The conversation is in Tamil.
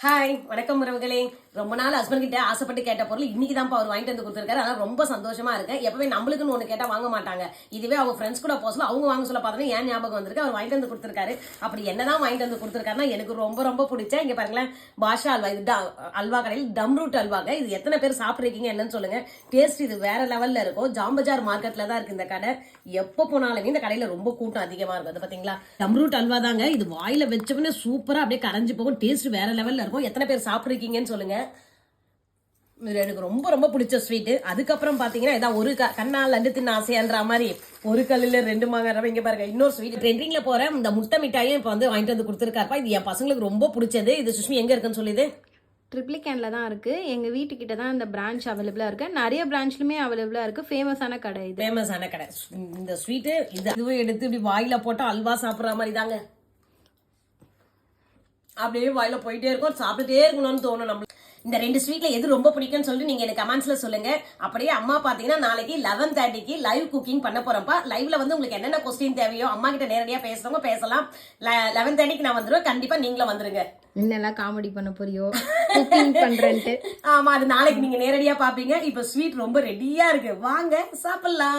ஹாய் வணக்கம் உறவுகளே. ரொம்ப நாள் ஹஸ்பண்ட் கிட்ட ஆசைப்பட்டு கேட்ட பொருள் இன்னைக்கு தான் அவர் வாங்கிட்டு வந்து கொடுத்துருக்காரு. அதனால ரொம்ப சந்தோஷமா இருக்கு. எப்பவே நம்மளுக்குன்னு ஒண்ணு கேட்டா வாங்க மாட்டாங்க. இதுவே அவங்க ஃப்ரெண்ட்ஸ் கூட போக சொல்ல அவங்க வாங்க சொல்ல பார்த்தோன்னா ஏன் ஞாபகம் வந்திருக்கு. அவர் வாங்கிட்டு வந்து கொடுத்துருக்காரு. அப்படி என்னதான் வாங்கிட்டு வந்து கொடுத்துருக்காருன்னா எனக்கு ரொம்ப ரொம்ப பிடிச்ச இங்க பாருங்களேன் பாஷா அல்வா. இது அல்வா கடையில் டம் ரூட் அல்வாங்க. இது எத்தனை பேர் சாப்பிட்ருக்கீங்க என்னன்னு சொல்லுங்க. டேஸ்ட் இது வேற லெவல்ல இருக்கும். ஜாம்பஜார் மார்க்கெட்ல தான் இருக்கு இந்த கடை. எப்போ போனாலுமே இந்த கடையில ரொம்ப கூட்டம் அதிகமா இருக்கும். அது பாத்தீங்களா டம் ரூட் அல்வா தாங்க. இது வாயில வச்சவனே சூப்பரா அப்படியே கரைஞ்சு போகும். டேஸ்ட் வேற லெவல்ல இருக்கும். எத்தனை பேர் சாப்பிட்ருக்கீங்கன்னு சொல்லுங்க. இது எனக்கு ரொம்ப ரொம்ப பிடிச்ச ஸ்வீட்டு. அதுக்கப்புறம் பாத்தீங்கன்னா இதான் ஒரு கண்ணால் லண்டு தின்ன ஆசையான்ற மாதிரி ஒரு கல்லுல ரெண்டு மாங்காய். இங்க பாருங்க இன்னொரு ஸ்வீட் ட்ரெண்டிங்ல போற இந்த முட்டை மிட்டாயும் இப்ப வந்து வாங்கிட்டு வந்து கொடுத்துருக்காருப்பா. இது என் பசங்களுக்கு ரொம்ப பிடிச்சது. இது சுஷ்மி எங்க இருக்குன்னு சொல்லிது ட்ரிப்ளிகேனில் தான் இருக்குது. எங்கள் வீட்டுக்கிட்ட தான் இந்த பிரான்ச் அவைலபிளாக இருக்குது. நிறைய பிரான்ச்லுமே அவைலபிளாக இருக்குது. ஃபேமஸான கடை இது. ஃபேமஸான கடை. இந்த ஸ்வீட்டு இதுவும் எடுத்து இப்படி வாயில போட்டா அல்வா சாப்பிட்ற மாதிரி தாங்க. அப்படியே வாயில போயிட்டே இருக்கும். சாப்பிட்டுட்டே இருக்கணும்னு தோணும் நம்மளுக்கு. இந்த ரெண்டு ஸ்வீட்ல எது ரொம்ப பிடிக்கும்னு சொல்லிட்டு நீங்க எனக்கு கமெண்ட்ஸ்ல சொல்லுங்க. அப்படியே அம்மா பாத்தீங்கன்னா நாளைக்கு 11:30க்கு லைவ் குக்கிங் பண்ண போறப்பா. லைவ்ல வந்து உங்களுக்கு என்னென்ன கொஸ்டின் தேவையோ அம்மா கிட்ட நேரடியா பேசுறவங்க பேசலாம். 11:30க்கு நான் வந்துருவேன். கண்டிப்பா நீங்களும் வந்துருங்க. என்னெல்லாம் காமெடி பண்ண போறியோ குக்கிங் பண்றேன்ட்டு. ஆமா அது நாளைக்கு நீங்க நேரடியா பாப்பீங்க. இப்ப ஸ்வீட் ரொம்ப ரெடியா இருக்கு. வாங்க சாப்பிடலாம்.